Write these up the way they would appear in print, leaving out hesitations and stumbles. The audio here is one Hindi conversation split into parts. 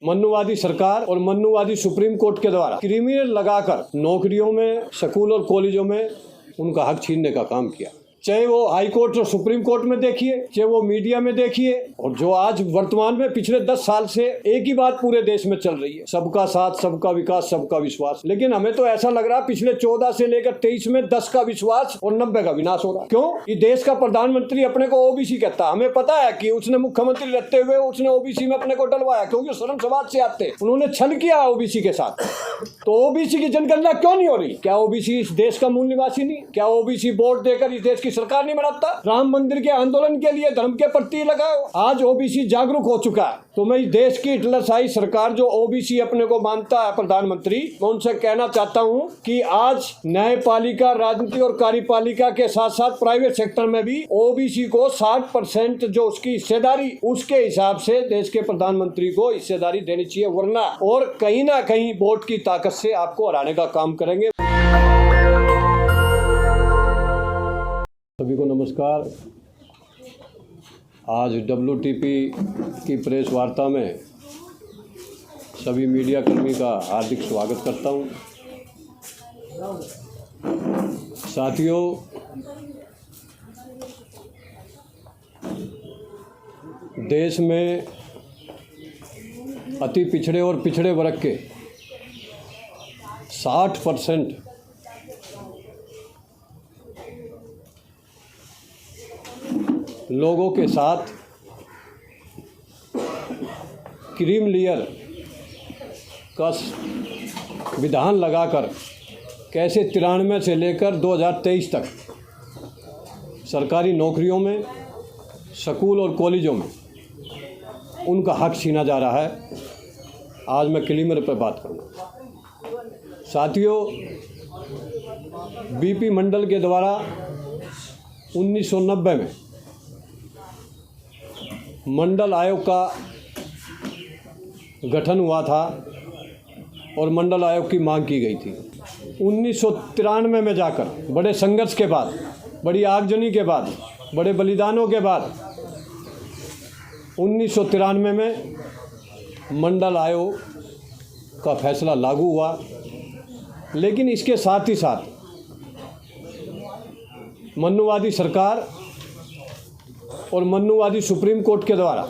मन्नुवादी सरकार और मन्नुवादी सुप्रीम कोर्ट के द्वारा क्रिमिनल लगाकर नौकरियों में, स्कूल और कॉलेजों में उनका हक छीनने का काम किया। चाहे वो हाई कोर्ट और सुप्रीम कोर्ट में देखिए, चाहे वो मीडिया में देखिए, और जो आज वर्तमान में पिछले 10 साल से एक ही बात पूरे देश में चल रही है, सबका साथ, सबका विकास, सबका विश्वास। लेकिन हमें तो ऐसा लग रहा है पिछले 14 से लेकर 23 में 10 का विश्वास और 90 का विनाश हो रहा है। क्यों? कि देश का प्रधानमंत्री अपने को ओबीसी कहता है। हमें पता है कि उसने मुख्यमंत्री रहते हुए उसने ओबीसी में अपने को डलवाया, क्योंकि शरण समाज से आते, उन्होंने छल किया ओबीसी के साथ। तो ओबीसी की जनगणना क्यों नहीं हो रही? क्या ओबीसी इस देश का मूल निवासी नहीं? क्या ओबीसी वोट देकर इस देश की सरकार नहीं बनाता? राम मंदिर के आंदोलन के लिए धर्म के प्रति लगाओ। आज ओबीसी जागरूक हो चुका है। तो मैं इस देश की हिटलरशाही सरकार जो ओबीसी अपने को मानता है प्रधानमंत्री, मैं उनसे कहना चाहता हूं कि आज न्यायपालिका, राजनीति और कार्यपालिका के साथ साथ प्राइवेट सेक्टर में भी ओबीसी को 60% जो उसकी हिस्सेदारी, उसके हिसाब से देश के प्रधानमंत्री को हिस्सेदारी देनी चाहिए, वरना और कहीं ना कहीं वोट की ताकत से आपको हराने का काम करेंगे। सभी को नमस्कार। आज WTP की प्रेस वार्ता में सभी मीडिया कर्मी का हार्दिक स्वागत करता हूं। साथियों, देश में अति पिछड़े और पिछड़े वर्ग के 60% लोगों के साथ क्रीम लेयर का विधान लगाकर कैसे 93 से लेकर 2023 तक सरकारी नौकरियों में, स्कूल और कॉलेजों में उनका हक छीना जा रहा है। आज मैं क्लीमर पर बात करूँगा। साथियों, बीपी मंडल के द्वारा 1990 में मंडल आयोग का गठन हुआ था और मंडल आयोग की मांग की गई थी। 1993 में जाकर बड़े संघर्ष के बाद, बड़ी आगजनी के बाद, बड़े बलिदानों के बाद 1993 में मंडल आयोग का फैसला लागू हुआ। लेकिन इसके साथ ही साथ मन्नुवादी सरकार और मन्नुवादी सुप्रीम कोर्ट के द्वारा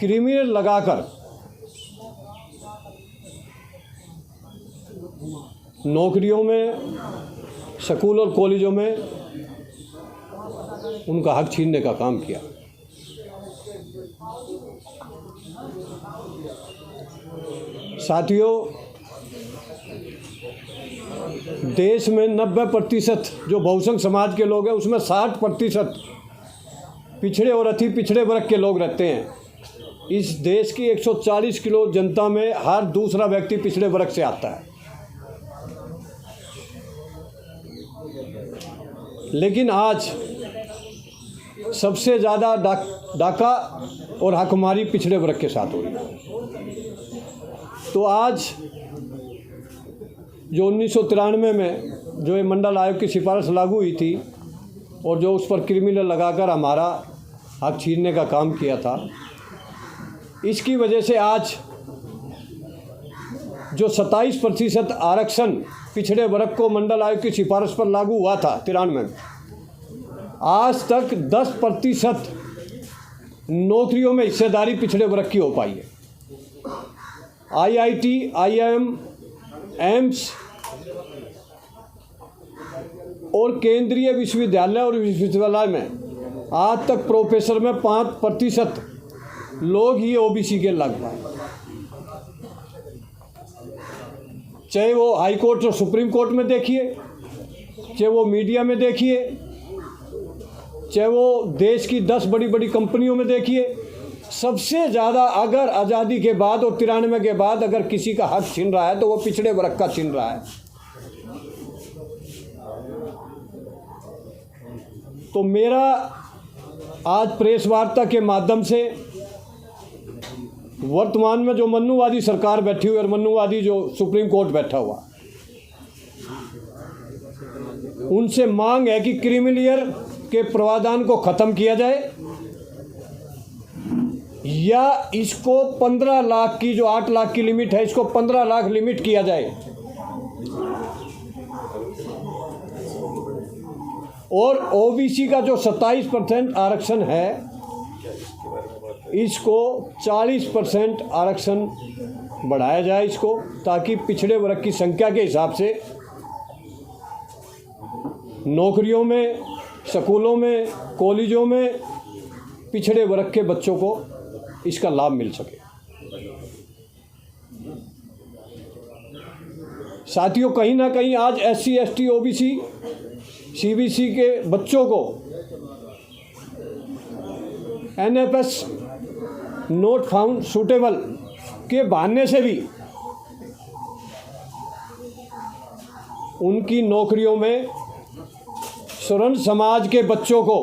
क्रिमिनल लगाकर नौकरियों में, स्कूल और कॉलेजों में उनका हक छीनने का काम किया। साथियों, देश में 90% जो बहुसंख्य समाज के लोग हैं, उसमें 60% पिछड़े और अति पिछड़े वर्ग के लोग रहते हैं। इस देश की 140 करोड़ जनता में हर दूसरा व्यक्ति पिछड़े वर्ग से आता है। लेकिन आज सबसे ज़्यादा डाका और हकमारी पिछड़े वर्ग के साथ हो रही है। तो आज जो 1993 में जो ये मंडल आयोग की सिफारिश लागू हुई थी और जो उस पर क्रिमिनल लगाकर हमारा हक छीनने का काम किया था, इसकी वजह से आज जो 27% आरक्षण पिछड़े वर्ग को मंडल आयोग की सिफारिश पर लागू हुआ था 93 में, आज तक 10% नौकरियों में हिस्सेदारी पिछड़े वर्ग की हो पाई है। IIT, IIM, एम्स और केंद्रीय विश्वविद्यालय और विश्वविद्यालय में आज तक प्रोफेसर में 5% लोग ही ओबीसी के लग पाए। चाहे वो हाई कोर्ट और सुप्रीम कोर्ट में देखिए, चाहे वो मीडिया में देखिए, चाहे वो देश की 10 बड़ी बड़ी कंपनियों में देखिए, सबसे ज़्यादा अगर आज़ादी के बाद और 93 के बाद अगर किसी का हक छीन रहा है तो वो पिछड़े वर्ग का छीन रहा है। तो मेरा आज प्रेस वार्ता के माध्यम से वर्तमान में जो मन्नुवादी सरकार बैठी हुई और मन्नुवादी जो सुप्रीम कोर्ट बैठा हुआ, उनसे मांग है कि क्रीमी लेयर के प्रावधान को ख़त्म किया जाए या इसको 15 लाख की, जो 8 लाख की लिमिट है, इसको 15 लाख लिमिट किया जाए और ओबीसी का जो 27% आरक्षण है इसको 40% आरक्षण बढ़ाया जाए इसको, ताकि पिछड़े वर्ग की संख्या के हिसाब से नौकरियों में, स्कूलों में, कॉलेजों में पिछड़े वर्ग के बच्चों को इसका लाभ मिल सके। साथियों, कहीं ना कहीं आज SC, ST, OBC, CBC के बच्चों को NFS नोट फाउंड सूटेबल के बहाने से भी उनकी नौकरियों में स्वर्ण समाज के बच्चों को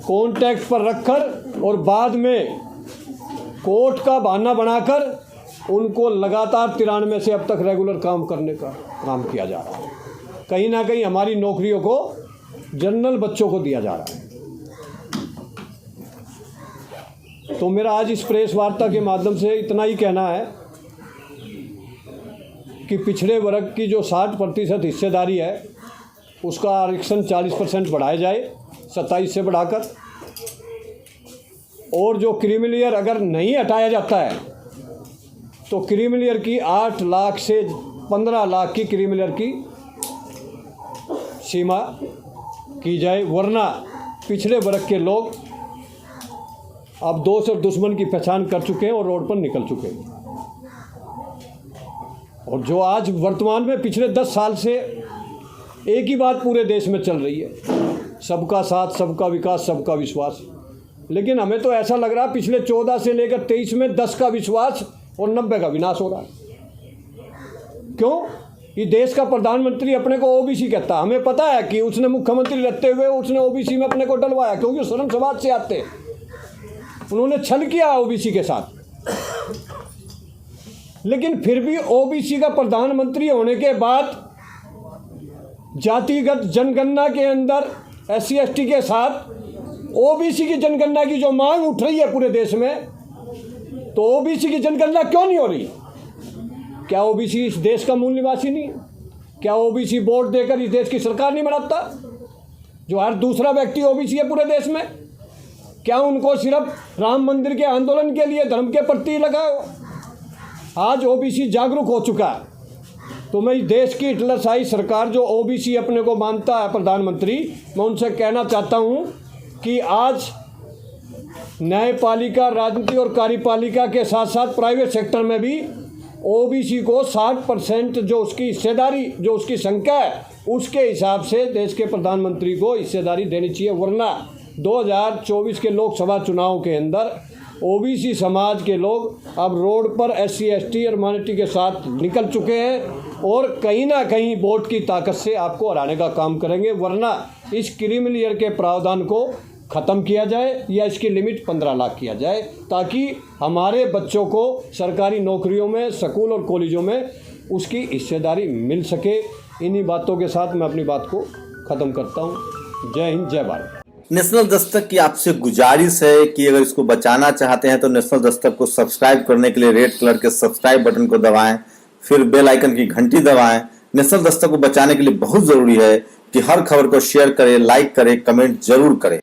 कॉन्टैक्ट पर रखकर और बाद में कोर्ट का बहाना बनाकर उनको लगातार 93 से अब तक रेगुलर काम करने का काम किया जा रहा है। कहीं ना कहीं हमारी नौकरियों को जनरल बच्चों को दिया जा रहा है। तो मेरा आज इस प्रेस वार्ता के माध्यम से इतना ही कहना है कि पिछड़े वर्ग की जो 60% हिस्सेदारी है उसका आरक्षण 40% बढ़ाया जाए, 27 से बढ़ाकर। और जो क्रीमिलियर अगर नहीं हटाया जाता है तो क्रीमिलियर की 8 लाख से 15 लाख की क्रीमिलियर की सीमा की जाए, वरना पिछड़े वर्ग के लोग अब दोस्त और दुश्मन की पहचान कर चुके हैं और रोड पर निकल चुके हैं। और जो आज वर्तमान में पिछले 10 साल से एक ही बात पूरे देश में चल रही है, सबका साथ, सबका विकास, सबका विश्वास। लेकिन हमें तो ऐसा लग रहा है पिछले 14 से लेकर 23 में 10 का विश्वास और 90 का विनाश हो रहा है। क्यों? ये देश का प्रधानमंत्री अपने को ओबीसी कहता है। हमें पता है कि उसने मुख्यमंत्री रहते हुए उसने ओबीसी में अपने को डलवाया, क्योंकि स्वर्ण समाज से आते, उन्होंने छल किया ओबीसी के साथ। लेकिन फिर भी ओबीसी का प्रधानमंत्री होने के बाद जातिगत जनगणना के अंदर SC, ST के साथ ओबीसी की जनगणना की जो मांग उठ रही है पूरे देश में, तो ओबीसी की जनगणना क्यों नहीं हो रही? क्या ओबीसी इस देश का मूल निवासी नहीं? क्या ओबीसी वोट देकर इस देश की सरकार नहीं बनाता? जो हर दूसरा व्यक्ति ओबीसी है पूरे देश में, क्या उनको सिर्फ राम मंदिर के आंदोलन के लिए धर्म के प्रति लगा हो? आज ओबीसी जागरूक हो चुका है। तो मैं इस देश की हिटलरशाही सरकार जो ओबीसी अपने को मानता है प्रधानमंत्री, मैं उनसे कहना चाहता हूं कि आज न्यायपालिका, राजनीति और कार्यपालिका के साथ साथ प्राइवेट सेक्टर में भी ओबीसी को 60% जो उसकी हिस्सेदारी, जो उसकी संख्या है, उसके हिसाब से देश के प्रधानमंत्री को हिस्सेदारी देनी चाहिए। वरना 2024 के लोकसभा चुनाव के अंदर ओबीसी समाज के लोग अब रोड पर SC, ST और माइनॉरिटी के साथ निकल चुके हैं और कहीं ना कहीं वोट की ताकत से आपको हराने का काम करेंगे। वरना इस क्रीमिलियर के प्रावधान को ख़त्म किया जाए या इसकी लिमिट 15 लाख किया जाए, ताकि हमारे बच्चों को सरकारी नौकरियों में, स्कूल और कॉलेजों में उसकी हिस्सेदारी मिल सके। इन्हीं बातों के साथ मैं अपनी बात को ख़त्म करता हूँ। जय हिंद, जय भारत। नेशनल दस्तक की आपसे गुजारिश है कि अगर इसको बचाना चाहते हैं तो नेशनल दस्तक को सब्सक्राइब करने के लिए रेड कलर के सब्सक्राइब बटन को दबाएं, फिर बेल आइकन की घंटी दबाएं। नेशनल दस्तक को बचाने के लिए बहुत जरूरी है कि हर खबर को शेयर करें, लाइक करें, कमेंट जरूर करें।